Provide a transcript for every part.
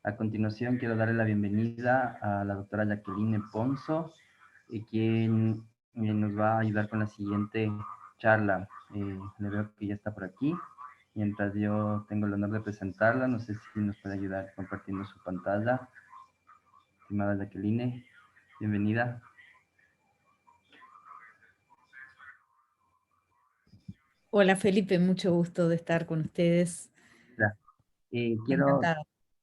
A continuación, quiero darle la bienvenida a la doctora Jacqueline Ponzo, quien nos va a ayudar con la siguiente charla. Le veo que ya está por aquí. Mientras yo tengo el honor de presentarla, no sé si nos puede ayudar compartiendo su pantalla. Estimada Jacqueline, bienvenida. Hola Felipe, mucho gusto de estar con ustedes. Quiero Encantada.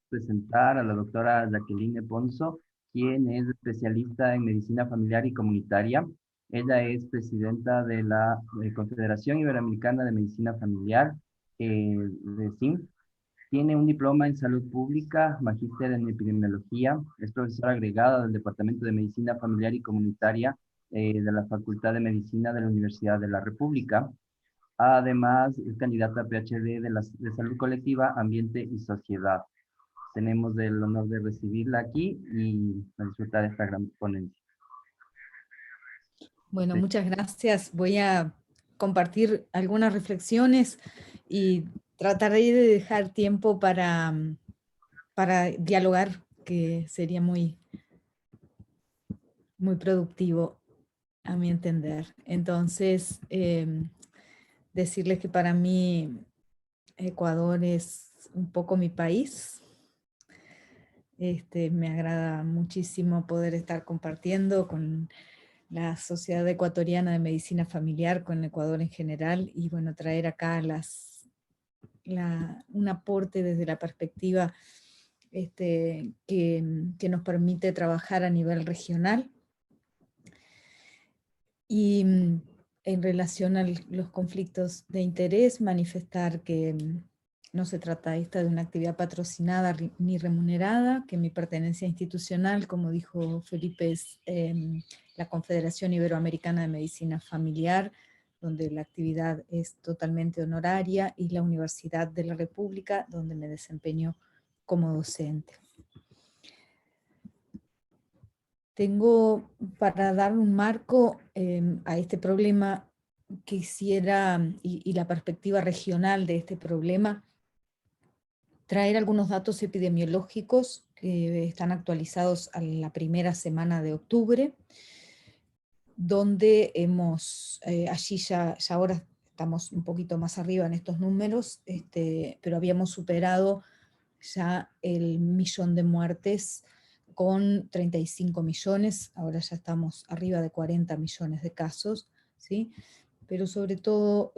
presentar a la doctora Jacqueline Ponzo, quien es especialista en medicina familiar y comunitaria. Ella es presidenta de la Confederación Iberoamericana de Medicina Familiar, de CIMF. Tiene un diploma en salud pública, magíster en epidemiología, es profesora agregada del Departamento de Medicina Familiar y Comunitaria de la Facultad de Medicina de la Universidad de la República. Además, es candidata a PhD de Salud Colectiva, Ambiente y Sociedad. Tenemos el honor de recibirla aquí y a disfrutar de esta gran ponencia. Bueno, Sí, muchas gracias. Voy a compartir algunas reflexiones y trataré de dejar tiempo para dialogar, que sería muy productivo a mi entender. Entonces, decirles que para mí Ecuador es un poco mi país. Me agrada muchísimo poder estar compartiendo con la Sociedad Ecuatoriana de Medicina Familiar, con Ecuador en general, y bueno, traer acá un aporte desde la perspectiva que nos permite trabajar a nivel regional. Y en relación a los conflictos de interés, manifestar que no se trata esta de una actividad patrocinada ni remunerada, que mi pertenencia institucional, como dijo Felipe, es la Confederación Iberoamericana de Medicina Familiar, donde la actividad es totalmente honoraria, y la Universidad de la República, donde me desempeño como docente. Tengo, para dar un marco a este problema, quisiera, y la perspectiva regional de este problema, traer algunos datos epidemiológicos que están actualizados a la primera semana de octubre, donde allí ya ahora estamos un poquito más arriba en estos números, pero habíamos superado ya el 1.000.000 de muertes con 35 millones, ahora ya estamos arriba de 40 millones de casos, ¿sí? Pero sobre todo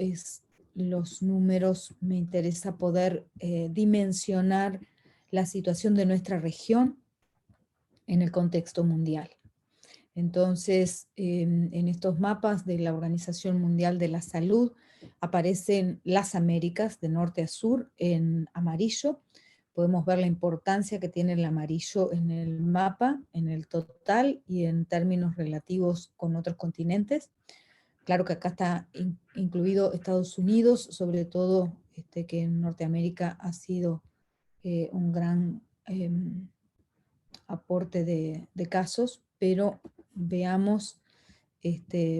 los números, me interesa poder dimensionar la situación de nuestra región en el contexto mundial. Entonces, en estos mapas de la Organización Mundial de la Salud aparecen las Américas de norte a sur en amarillo. Podemos ver la importancia que tiene el amarillo en el mapa, en el total y en términos relativos con otros continentes. Claro que acá está incluido Estados Unidos, sobre todo que en Norteamérica ha sido un gran aporte de casos, pero veamos,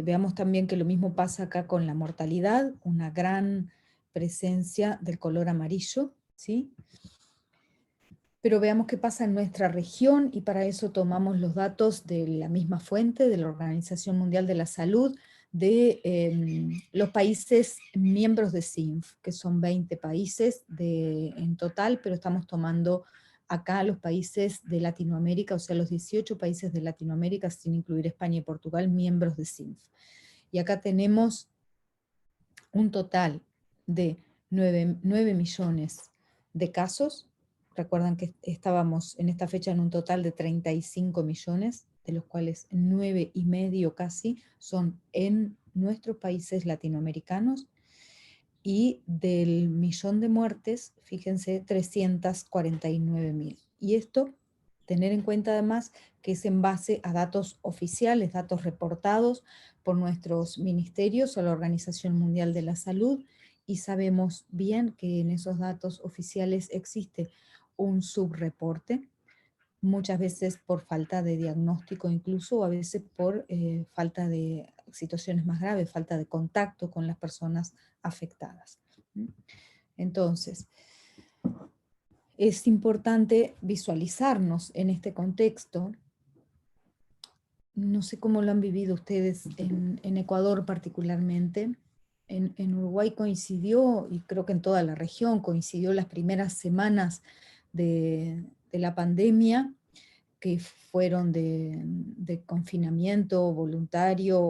veamos también que lo mismo pasa acá con la mortalidad, una gran presencia del color amarillo, ¿sí? Pero veamos qué pasa en nuestra región, y para eso tomamos los datos de la misma fuente, de la Organización Mundial de la Salud, de los países miembros de CINF, que son 20 países en total, pero estamos tomando acá los países de Latinoamérica, o sea, los 18 países de Latinoamérica, sin incluir España y Portugal, miembros de CINF. Y acá tenemos un total de 9 millones de casos. Recuerdan que estábamos en esta fecha en un total de 35 millones, de los cuales 9,5 casi son en nuestros países latinoamericanos, y del 1.000.000 de muertes, fíjense, 349.000. Y esto, tener en cuenta además que es en base a datos oficiales, datos reportados por nuestros ministerios o la Organización Mundial de la Salud, y sabemos bien que en esos datos oficiales existe un subreporte, muchas veces por falta de diagnóstico incluso, o a veces por falta de situaciones más graves, falta de contacto con las personas afectadas. Entonces, Es importante visualizarnos en este contexto. No sé cómo lo han vivido ustedes en Ecuador particularmente. En Uruguay coincidió, y creo que en toda la región, coincidió las primeras semanas de la pandemia, que fueron de confinamiento voluntario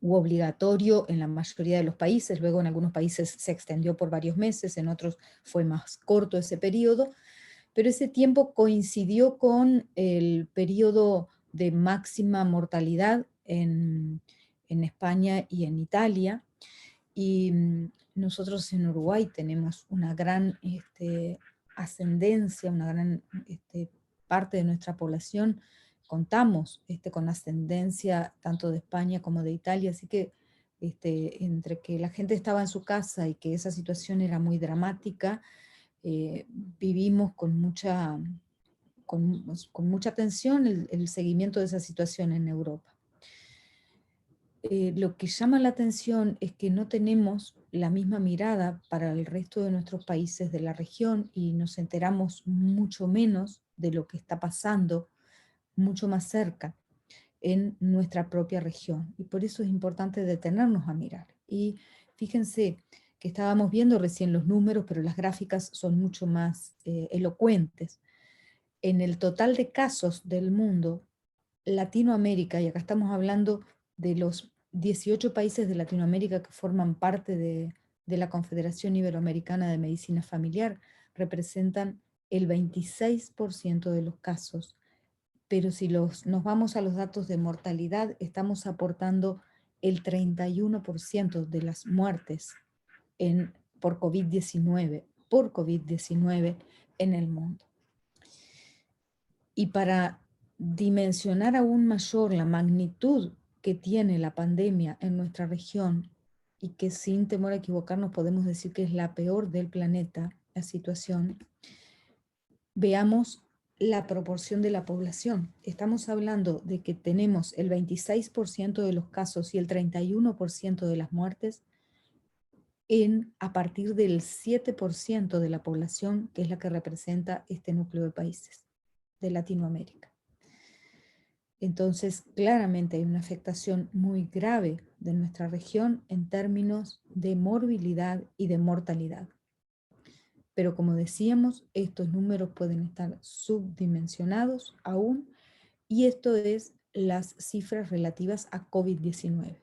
u obligatorio en la mayoría de los países. Luego en algunos países se extendió por varios meses, en otros fue más corto ese periodo, pero ese tiempo coincidió con el periodo de máxima mortalidad en España y en Italia, y nosotros en Uruguay tenemos una gran ascendencia, una gran parte de nuestra población, contamos con ascendencia tanto de España como de Italia, así que entre que la gente estaba en su casa y que esa situación era muy dramática, vivimos con mucha atención el seguimiento de esa situación en Europa. Lo que llama la atención es que no tenemos la misma mirada para el resto de nuestros países de la región y nos enteramos mucho menos de lo que está pasando mucho más cerca en nuestra propia región. Y por eso es importante detenernos a mirar. Y fíjense que estábamos viendo recién los números, pero las gráficas son mucho más elocuentes. En el total de casos del mundo, Latinoamérica, y acá estamos hablando de los 18 países de Latinoamérica que forman parte de la Confederación Iberoamericana de Medicina Familiar, representan el 26% de los casos. Pero si nos vamos a los datos de mortalidad, estamos aportando el 31% de las muertes por COVID-19 en el mundo. Y para dimensionar aún mayor la magnitud que tiene la pandemia en nuestra región, y que sin temor a equivocarnos podemos decir que es la peor del planeta, la situación, veamos la proporción de la población. Estamos hablando de que tenemos el 26% de los casos y el 31% de las muertes a partir del 7% de la población, que es la que representa este núcleo de países de Latinoamérica. Entonces, claramente hay una afectación muy grave de nuestra región en términos de morbilidad y de mortalidad. Pero como decíamos, estos números pueden estar subdimensionados aún, y esto es las cifras relativas a COVID-19.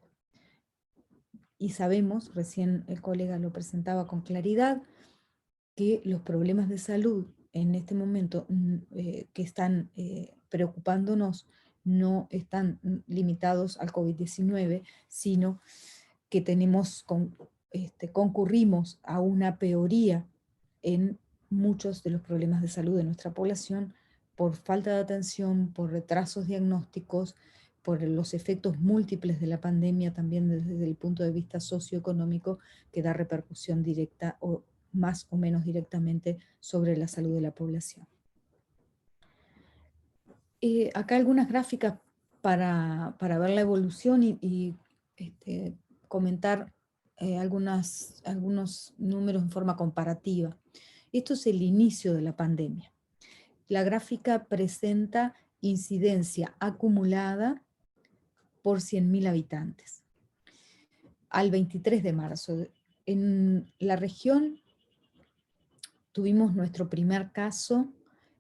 Y sabemos, recién el colega lo presentaba con claridad, que los problemas de salud en este momento que están preocupándonos no están limitados al COVID-19, sino que concurrimos a una peoría en muchos de los problemas de salud de nuestra población por falta de atención, por retrasos diagnósticos, por los efectos múltiples de la pandemia, también desde el punto de vista socioeconómico, que da repercusión directa o más o menos directamente sobre la salud de la población. Acá algunas gráficas para ver la evolución y comentar algunos números en forma comparativa. Esto es el inicio de la pandemia. La gráfica presenta incidencia acumulada por 100.000 habitantes. Al 23 de marzo, en la región tuvimos nuestro primer caso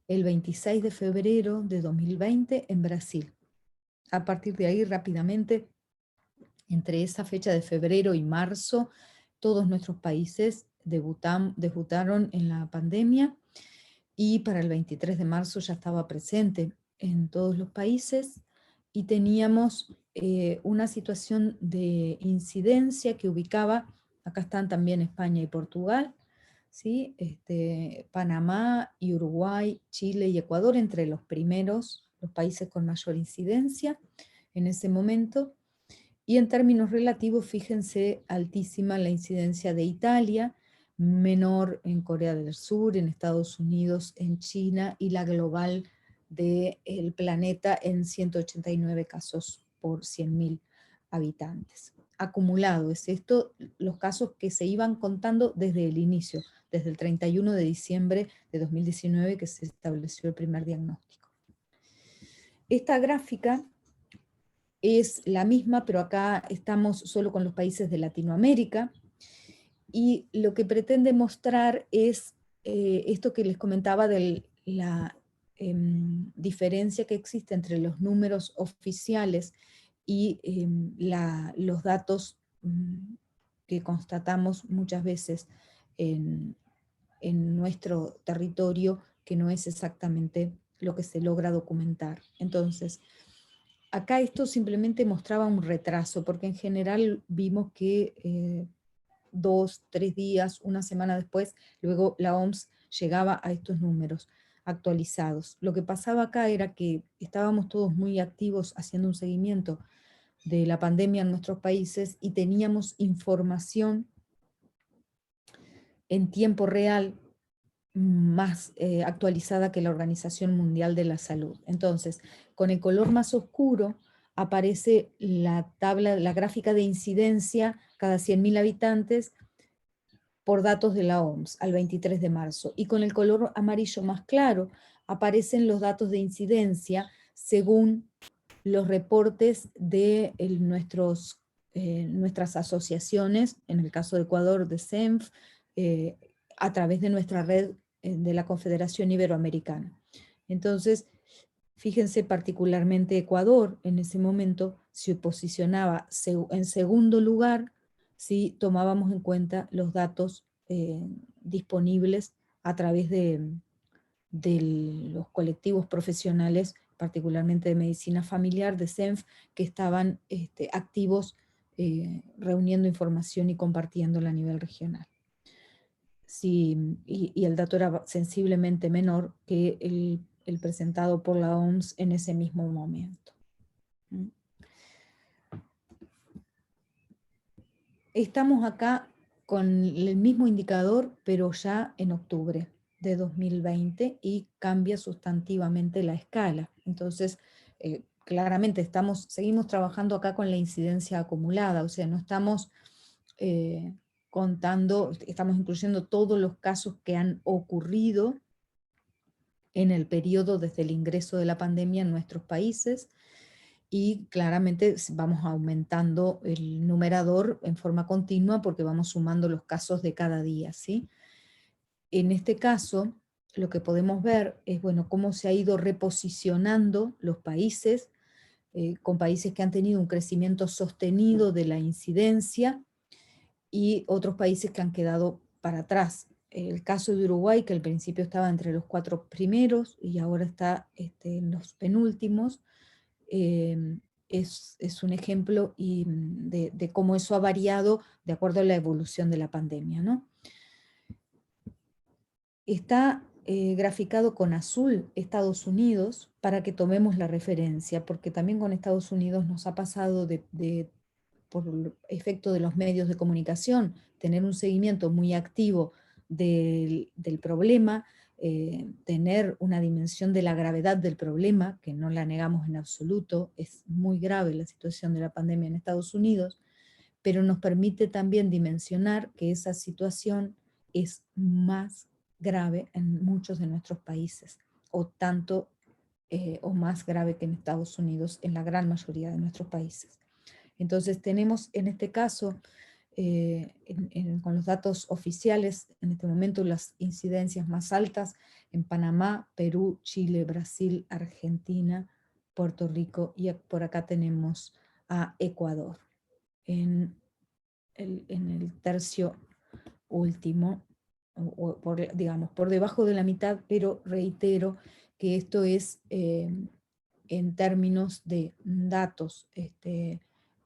el 26 de febrero de 2020 en Brasil. A partir de ahí, rápidamente, entre esa fecha de febrero y marzo, todos nuestros países debutaron en la pandemia, y para el 23 de marzo ya estaba presente en todos los países, y teníamos una situación de incidencia que ubicaba, acá están también España y Portugal, ¿sí? Panamá y Uruguay, Chile y Ecuador entre los primeros, los países con mayor incidencia en ese momento. Y en términos relativos, fíjense, altísima la incidencia de Italia, menor en Corea del Sur, en Estados Unidos, en China, y la global del planeta en 189 casos por 100.000 habitantes. acumulado, es esto, los casos que se iban contando desde el inicio, desde el 31 de diciembre de 2019 que se estableció el primer diagnóstico. Esta gráfica es la misma, pero acá estamos solo con los países de Latinoamérica, y lo que pretende mostrar es esto que les comentaba de la diferencia que existe entre los números oficiales y los datos que constatamos muchas veces en nuestro territorio, que no es exactamente lo que se logra documentar. Entonces, acá esto simplemente mostraba un retraso, porque en general vimos que 2, 3 días, una semana después, luego la OMS llegaba a estos números actualizados. Lo que pasaba acá era que estábamos todos muy activos haciendo un seguimiento de la pandemia en nuestros países y teníamos información en tiempo real más actualizada que la Organización Mundial de la Salud. Entonces, con el color más oscuro aparece la tabla, la gráfica de incidencia cada 100.000 habitantes por datos de la OMS al 23 de marzo. Y con el color amarillo más claro aparecen los datos de incidencia según los reportes de nuestras asociaciones, en el caso de Ecuador, de CENF, a través de nuestra red de la Confederación Iberoamericana. Entonces, fíjense particularmente Ecuador, en ese momento se posicionaba en segundo lugar si tomábamos en cuenta los datos disponibles a través de los colectivos profesionales, particularmente de medicina familiar, de CENF, que estaban activos reuniendo información y compartiéndola a nivel regional. Sí, y el dato era sensiblemente menor que el presentado por la OMS en ese mismo momento. Estamos acá con el mismo indicador, pero ya en octubre de 2020, y cambia sustantivamente la escala. Entonces, claramente seguimos trabajando acá con la incidencia acumulada, o sea, no estamos contando, estamos incluyendo todos los casos que han ocurrido en el periodo desde el ingreso de la pandemia en nuestros países, y claramente vamos aumentando el numerador en forma continua porque vamos sumando los casos de cada día, ¿sí? En este caso, lo que podemos ver es, bueno, cómo se ha ido reposicionando los países, con países que han tenido un crecimiento sostenido de la incidencia y otros países que han quedado para atrás. El caso de Uruguay, que al principio estaba entre los 4 primeros y ahora está en los penúltimos, es un ejemplo de cómo eso ha variado de acuerdo a la evolución de la pandemia, ¿no? Está graficado con azul Estados Unidos para que tomemos la referencia, porque también con Estados Unidos nos ha pasado por efecto de los medios de comunicación, tener un seguimiento muy activo del problema, tener una dimensión de la gravedad del problema, que no la negamos en absoluto, es muy grave la situación de la pandemia en Estados Unidos, pero nos permite también dimensionar que esa situación es más grave en muchos de nuestros países, o tanto o más grave que en Estados Unidos en la gran mayoría de nuestros países. Entonces tenemos en este caso, con los datos oficiales, en este momento las incidencias más altas en Panamá, Perú, Chile, Brasil, Argentina, Puerto Rico, y por acá tenemos a Ecuador en el tercio último, digamos, por debajo de la mitad, pero reitero que esto es en términos de datos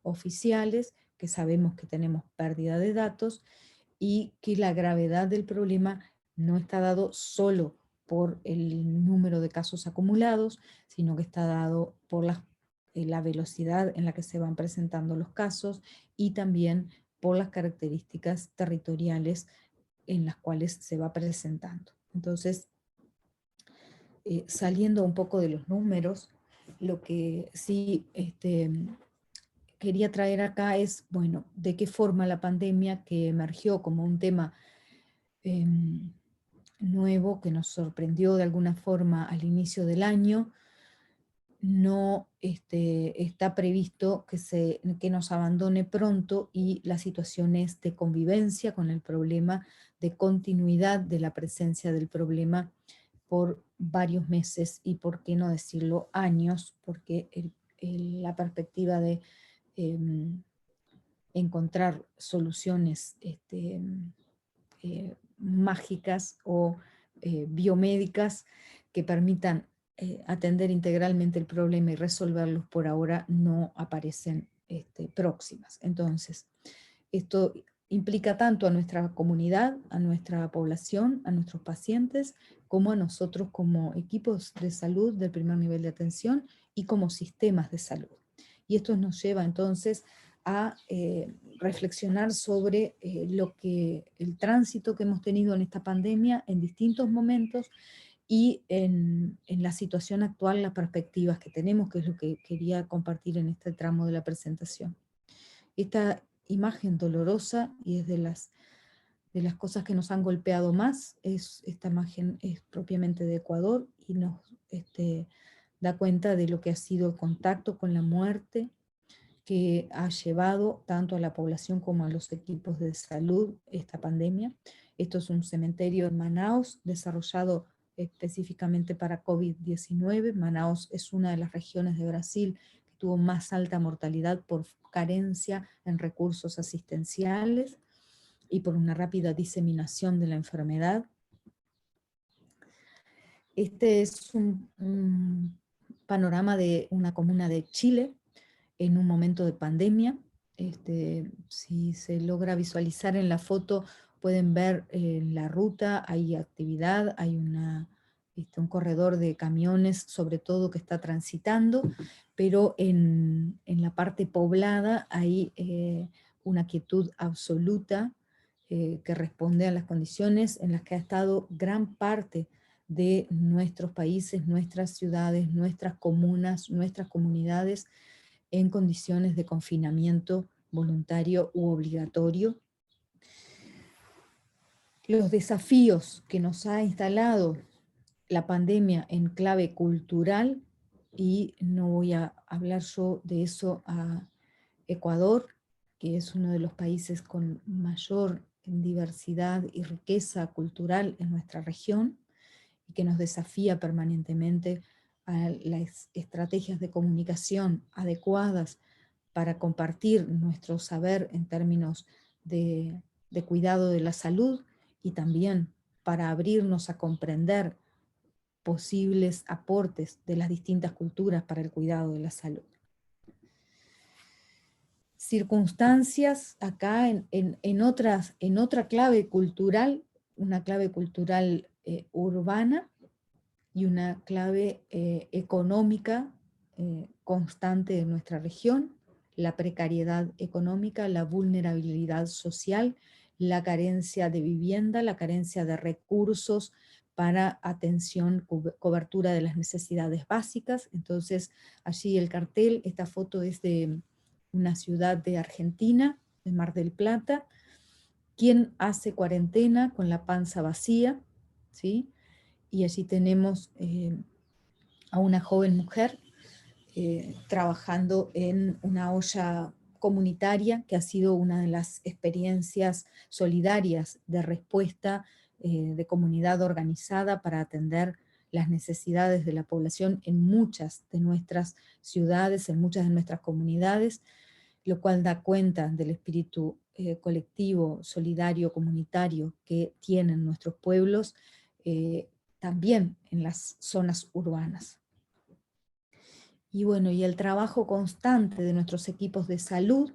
oficiales, que sabemos que tenemos pérdida de datos, y que la gravedad del problema no está dado solo por el número de casos acumulados, sino que está dado por la velocidad en la que se van presentando los casos y también por las características territoriales en las cuales se va presentando. Entonces, saliendo un poco de los números, lo que sí quería traer acá es, bueno, de qué forma la pandemia, que emergió como un tema nuevo, que nos sorprendió de alguna forma al inicio del año, no está previsto que nos abandone pronto, y las situaciones de convivencia con el problema, de continuidad de la presencia del problema por varios meses, y por qué no decirlo años, porque la perspectiva de encontrar soluciones mágicas o biomédicas que permitan atender integralmente el problema y resolverlos, por ahora no aparecen próximas. Entonces, esto implica tanto a nuestra comunidad, a nuestra población, a nuestros pacientes, como a nosotros como equipos de salud del primer nivel de atención y como sistemas de salud. Y esto nos lleva entonces a reflexionar sobre el tránsito que hemos tenido en esta pandemia en distintos momentos, y en la situación actual, las perspectivas que tenemos, que es lo que quería compartir en este tramo de la presentación. Esta imagen dolorosa, y es de las cosas que nos han golpeado más, esta imagen es propiamente de Ecuador, y nos da cuenta de lo que ha sido el contacto con la muerte, que ha llevado tanto a la población como a los equipos de salud esta pandemia. Esto es un cementerio en Manaos, desarrollado específicamente para COVID-19. Manaos es una de las regiones de Brasil que tuvo más alta mortalidad por carencia en recursos asistenciales y por una rápida diseminación de la enfermedad. Este es un panorama de una comuna de Chile en un momento de pandemia. Si se logra visualizar en la foto, pueden ver la ruta, hay actividad, hay un corredor de camiones, sobre todo, que está transitando, pero en la parte poblada hay una quietud absoluta que responde a las condiciones en las que ha estado gran parte de nuestros países, nuestras ciudades, nuestras comunas, nuestras comunidades, en condiciones de confinamiento voluntario u obligatorio. Los desafíos que nos ha instalado la pandemia en clave cultural, y no voy a hablar yo de eso a Ecuador, que es uno de los países con mayor diversidad y riqueza cultural en nuestra región, y que nos desafía permanentemente a las estrategias de comunicación adecuadas para compartir nuestro saber en términos de cuidado de la salud, y también para abrirnos a comprender posibles aportes de las distintas culturas para el cuidado de la salud. Circunstancias acá en otra clave cultural, una clave cultural urbana, y una clave económica constante de nuestra región: la precariedad económica, la vulnerabilidad social, la carencia de vivienda, la carencia de recursos para atención, cobertura de las necesidades básicas. Entonces, allí el cartel, esta foto es de una ciudad de Argentina, de Mar del Plata. ¿Quién hace cuarentena con la panza vacía? ¿Sí? Y allí tenemos a una joven mujer trabajando en una olla comunitaria, que ha sido una de las experiencias solidarias de respuesta de comunidad organizada para atender las necesidades de la población en muchas de nuestras ciudades, en muchas de nuestras comunidades, lo cual da cuenta del espíritu colectivo, solidario, comunitario que tienen nuestros pueblos, también en las zonas urbanas. Y bueno, y el trabajo constante de nuestros equipos de salud,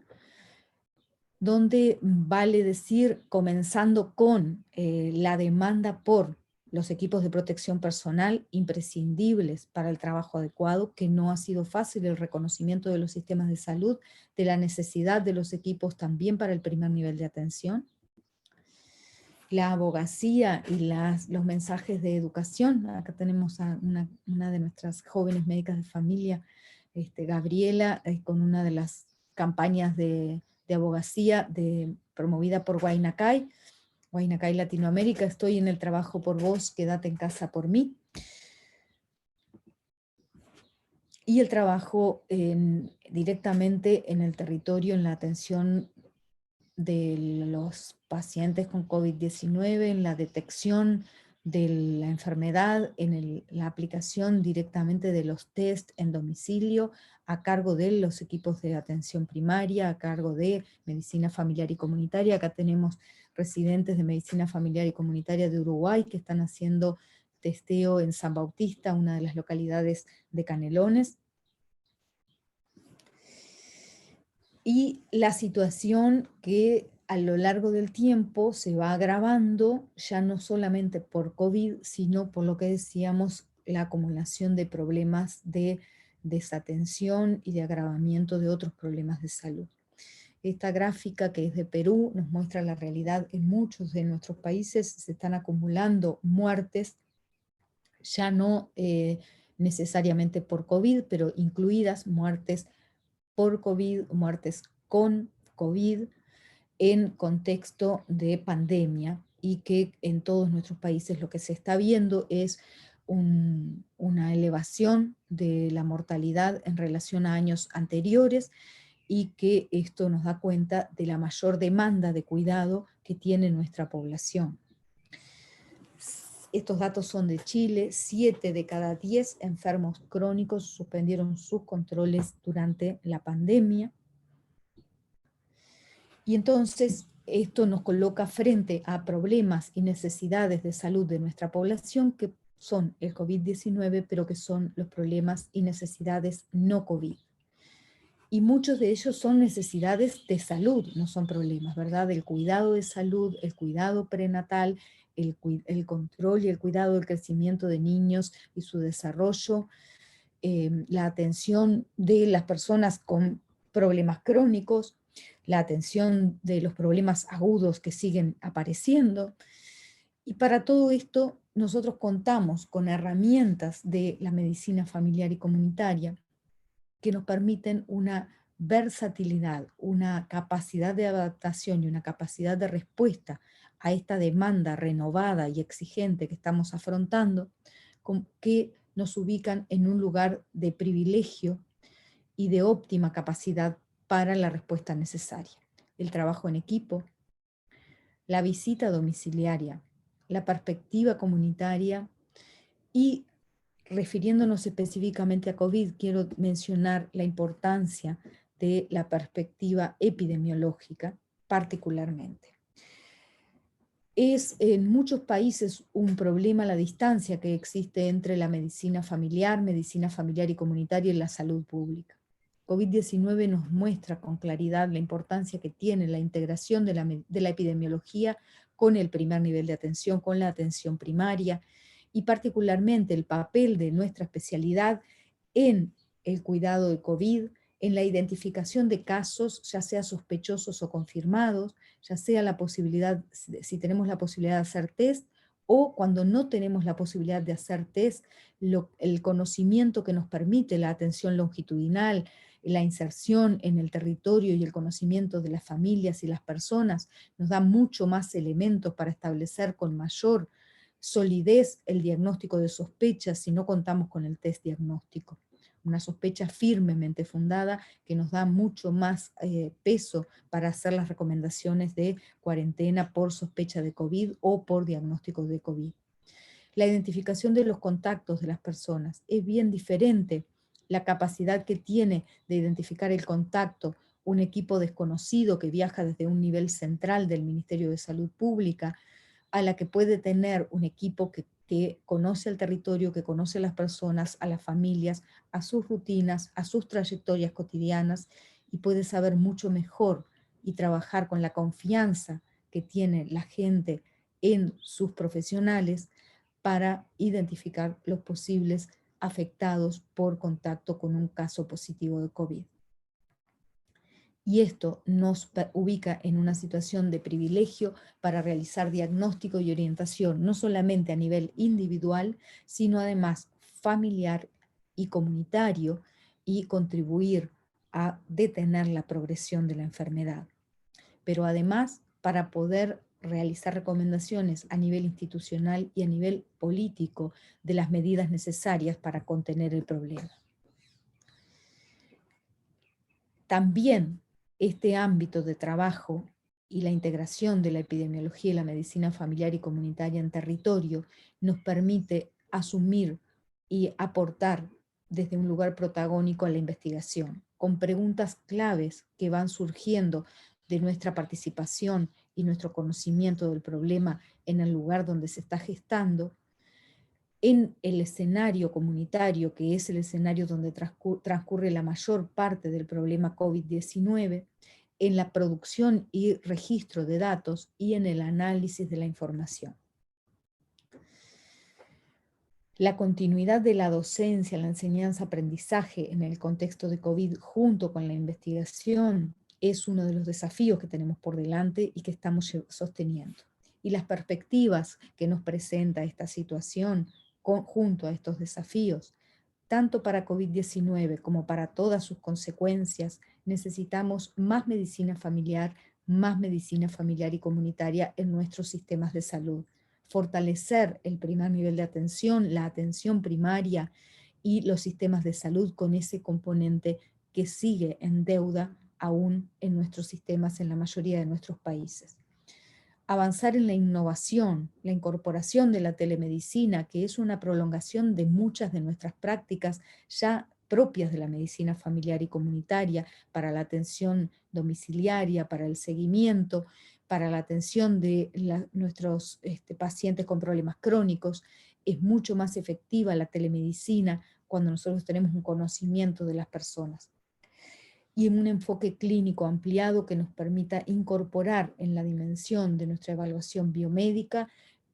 donde vale decir, comenzando con la demanda por los equipos de protección personal imprescindibles para el trabajo adecuado, que no ha sido fácil el reconocimiento de los sistemas de salud, de la necesidad de los equipos también para el primer nivel de atención. La abogacía y los mensajes de educación. Acá tenemos a una de nuestras jóvenes médicas de familia, Gabriela, con una de las campañas de abogacía promovida por Huayna Kai Latinoamérica, estoy en el trabajo por vos, quédate en casa por mí. Y el trabajo directamente en el territorio, en la atención de los pacientes con COVID-19, en la detección de la enfermedad, en la aplicación directamente de los test en domicilio, a cargo de los equipos de atención primaria, a cargo de medicina familiar y comunitaria. Acá tenemos residentes de medicina familiar y comunitaria de Uruguay que están haciendo testeo en San Bautista, una de las localidades de Canelones. Y la situación que a lo largo del tiempo se va agravando, ya no solamente por COVID, sino por lo que decíamos, la acumulación de problemas de desatención y de agravamiento de otros problemas de salud. Esta gráfica, que es de Perú, nos muestra la realidad. En muchos de nuestros países se están acumulando muertes, ya no necesariamente por COVID, pero incluidas muertes por COVID, muertes con COVID, en contexto de pandemia, y que en todos nuestros países lo que se está viendo es una elevación de la mortalidad en relación a años anteriores, y que esto nos da cuenta de la mayor demanda de cuidado que tiene nuestra población. Estos datos son de Chile. 7 de cada 10 enfermos crónicos suspendieron sus controles durante la pandemia. Y entonces esto nos coloca frente a problemas y necesidades de salud de nuestra población que son el COVID-19, pero que son los problemas y necesidades no COVID. Y muchos de ellos son necesidades de salud, no son problemas, ¿verdad? El cuidado de salud, el cuidado prenatal, el control y el cuidado del crecimiento de niños y su desarrollo, la atención de las personas con problemas crónicos, la atención de los problemas agudos que siguen apareciendo. Y para todo esto nosotros contamos con herramientas de la medicina familiar y comunitaria que nos permiten una versatilidad, una capacidad de adaptación y una capacidad de respuesta a esta demanda renovada y exigente que estamos afrontando, que nos ubican en un lugar de privilegio y de óptima capacidad para la respuesta necesaria. El trabajo en equipo, la visita domiciliaria, la perspectiva comunitaria y, refiriéndonos específicamente a COVID, quiero mencionar la importancia de la perspectiva epidemiológica particularmente. Es en muchos países un problema la distancia que existe entre la medicina familiar y comunitaria y la salud pública. COVID-19 nos muestra con claridad la importancia que tiene la integración de la epidemiología con el primer nivel de atención, con la atención primaria, y particularmente el papel de nuestra especialidad en el cuidado de COVID, en la identificación de casos, ya sea sospechosos o confirmados, ya sea la posibilidad, si tenemos la posibilidad de hacer test, o cuando no tenemos la posibilidad de hacer test, el conocimiento que nos permite la atención longitudinal, la inserción en el territorio y el conocimiento de las familias y las personas, nos da mucho más elementos para establecer con mayor solidez el diagnóstico de sospechas si no contamos con el test diagnóstico. Una sospecha firmemente fundada que nos da mucho más peso para hacer las recomendaciones de cuarentena por sospecha de COVID o por diagnóstico de COVID. La identificación de los contactos de las personas es bien diferente. La capacidad que tiene de identificar el contacto un equipo desconocido que viaja desde un nivel central del Ministerio de Salud Pública, a la que puede tener un equipo que conoce el territorio, que conoce a las personas, a las familias, a sus rutinas, a sus trayectorias cotidianas, y puede saber mucho mejor y trabajar con la confianza que tiene la gente en sus profesionales para identificar los posibles afectados por contacto con un caso positivo de COVID. Y esto nos ubica en una situación de privilegio para realizar diagnóstico y orientación, no solamente a nivel individual, sino además familiar y comunitario, y contribuir a detener la progresión de la enfermedad. Pero además, para poder realizar recomendaciones a nivel institucional y a nivel político de las medidas necesarias para contener el problema. También este ámbito de trabajo y la integración de la epidemiología y la medicina familiar y comunitaria en territorio nos permite asumir y aportar desde un lugar protagónico a la investigación, con preguntas claves que van surgiendo de nuestra participación y nuestro conocimiento del problema en el lugar donde se está gestando, en el escenario comunitario, que es el escenario donde transcurre la mayor parte del problema COVID-19, en la producción y registro de datos y en el análisis de la información. La continuidad de la docencia, la enseñanza, aprendizaje en el contexto de COVID junto con la investigación es uno de los desafíos que tenemos por delante y que estamos sosteniendo. Y las perspectivas que nos presenta esta situación junto a estos desafíos, tanto para COVID-19 como para todas sus consecuencias, necesitamos más medicina familiar y comunitaria en nuestros sistemas de salud. Fortalecer el primer nivel de atención, la atención primaria y los sistemas de salud con ese componente que sigue en deuda aún en nuestros sistemas en la mayoría de nuestros países. Avanzar en la innovación, la incorporación de la telemedicina, que es una prolongación de muchas de nuestras prácticas ya propias de la medicina familiar y comunitaria, para la atención domiciliaria, para el seguimiento, para la atención de nuestros pacientes con problemas crónicos. Es mucho más efectiva la telemedicina cuando nosotros tenemos un conocimiento de las personas. Y en un enfoque clínico ampliado que nos permita incorporar en la dimensión de nuestra evaluación biomédica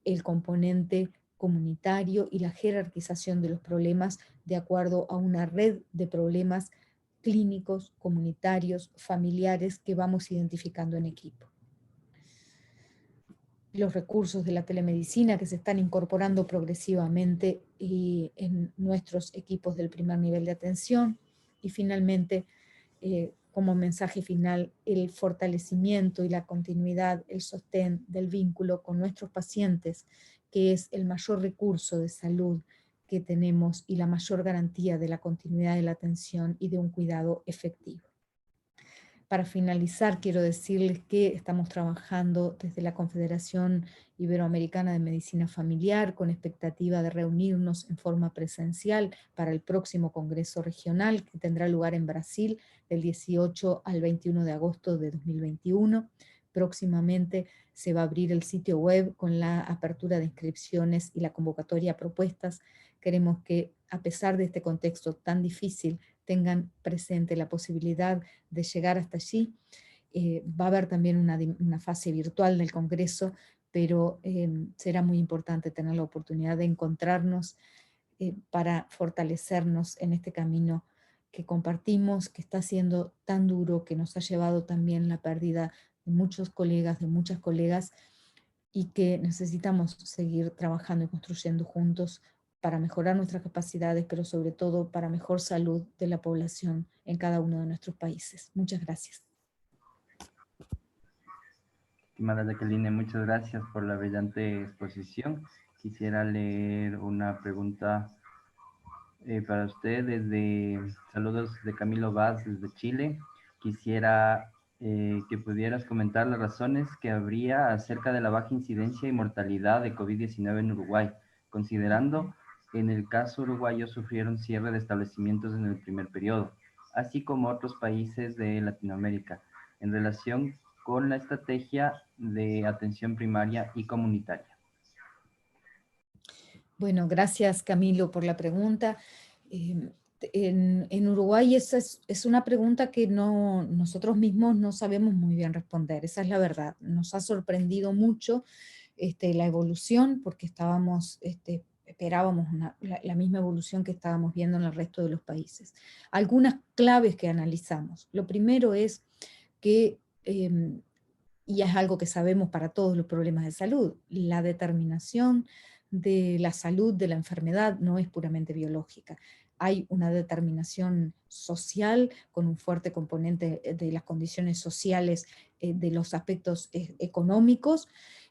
el componente comunitario y la jerarquización de los problemas de acuerdo a una red de problemas clínicos, comunitarios, familiares que vamos identificando en equipo. Los recursos de la telemedicina que se están incorporando progresivamente en nuestros equipos del primer nivel de atención, y finalmente como mensaje final, el fortalecimiento y la continuidad, el sostén del vínculo con nuestros pacientes, que es el mayor recurso de salud que tenemos y la mayor garantía de la continuidad de la atención y de un cuidado efectivo. Para finalizar, quiero decirles que estamos trabajando desde la Confederación Iberoamericana de Medicina Familiar con expectativa de reunirnos en forma presencial para el próximo Congreso Regional que tendrá lugar en Brasil del 18 al 21 de agosto de 2021. Próximamente se va a abrir el sitio web con la apertura de inscripciones y la convocatoria a propuestas. Queremos que, a pesar de este contexto tan difícil, tengan presente la posibilidad de llegar hasta allí. Va a haber también una fase virtual del Congreso, pero será muy importante tener la oportunidad de encontrarnos para fortalecernos en este camino que compartimos, que está siendo tan duro, que nos ha llevado también la pérdida de muchos colegas, de muchas colegas, y que necesitamos seguir trabajando y construyendo juntos para mejorar nuestras capacidades, pero sobre todo para mejor salud de la población en cada uno de nuestros países. Muchas gracias. Estimada Jacqueline, muchas gracias por la brillante exposición. Quisiera leer una pregunta para usted desde saludos de Camilo Vaz desde Chile. Quisiera que pudieras comentar las razones que habría acerca de la baja incidencia y mortalidad de COVID-19 en Uruguay, considerando que en el caso uruguayo sufrieron cierre de establecimientos en el primer periodo, así como otros países de Latinoamérica, en relación con la estrategia de atención primaria y comunitaria. Bueno, gracias Camilo por la pregunta. En Uruguay esa es una pregunta que nosotros mismos no sabemos muy bien responder, esa es la verdad. Nos ha sorprendido mucho la evolución porque esperábamos la misma evolución que estábamos viendo en el resto de los países. Algunas claves que analizamos. Lo primero es que, y es algo que sabemos para todos los problemas de salud, la determinación de la salud, de la enfermedad, no es puramente biológica. Hay una determinación social con un fuerte componente de las condiciones sociales, de los aspectos económicos,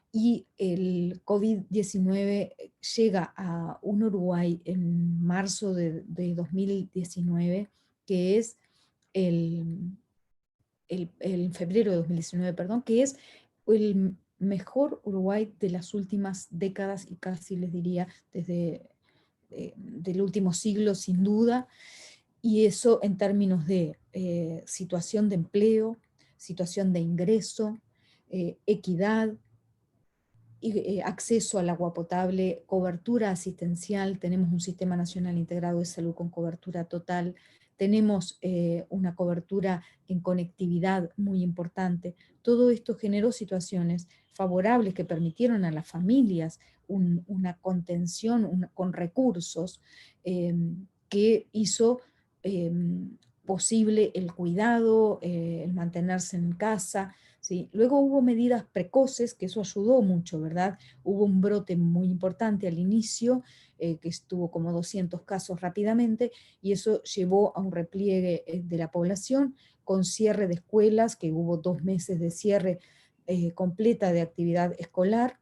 y el COVID-19 llega a un Uruguay en marzo de 2019, que es en febrero de 2019, perdón, que es el mejor Uruguay de las últimas décadas y casi les diría desde del último siglo sin duda, y eso en términos de situación de empleo, situación de ingreso, equidad, acceso al agua potable, cobertura asistencial. Tenemos un Sistema Nacional Integrado de Salud con cobertura total, tenemos una cobertura en conectividad muy importante. Todo esto generó situaciones favorables que permitieron a las familias una contención con recursos que hizo posible el cuidado, el mantenerse en casa. ¿Sí? Luego hubo medidas precoces, que eso ayudó mucho, ¿verdad? Hubo un brote muy importante al inicio, que estuvo como 200 casos rápidamente, y eso llevó a un repliegue de la población, con cierre de escuelas, que hubo 2 meses de cierre completa de actividad escolar,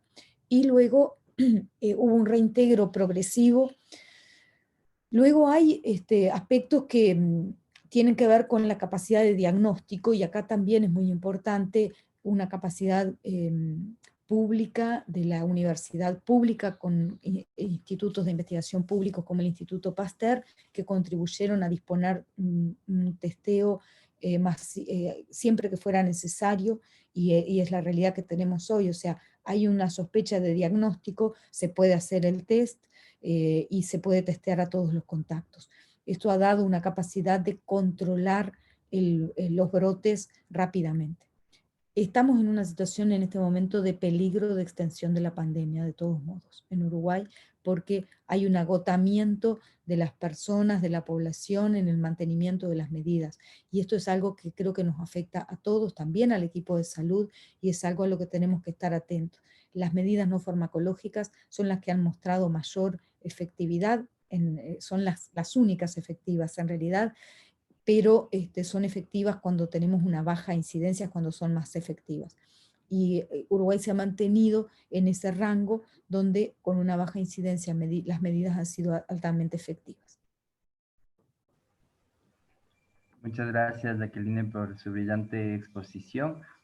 y luego hubo un reintegro progresivo. Luego hay aspectos que tienen que ver con la capacidad de diagnóstico, y acá también es muy importante una capacidad pública de la universidad pública con institutos de investigación públicos como el Instituto Pasteur, que contribuyeron a disponer un testeo siempre que fuera necesario, y es la realidad que tenemos hoy. O sea, hay una sospecha de diagnóstico, se puede hacer el test, y se puede testear a todos los contactos. Esto ha dado una capacidad de controlar los brotes rápidamente. Estamos en una situación en este momento de peligro de extensión de la pandemia, de todos modos, en Uruguay, porque hay un agotamiento de las personas, de la población, en el mantenimiento de las medidas. Y esto es algo que creo que nos afecta a todos, también al equipo de salud, y es algo a lo que tenemos que estar atentos. Las medidas no farmacológicas son las que han mostrado mayor efectividad, son las únicas efectivas en realidad, pero son efectivas cuando tenemos una baja incidencia, cuando son más efectivas. Y Uruguay se ha mantenido en ese rango donde con una baja incidencia las medidas han sido altamente efectivas. Muchas gracias, Jacqueline, por su brillante exposición.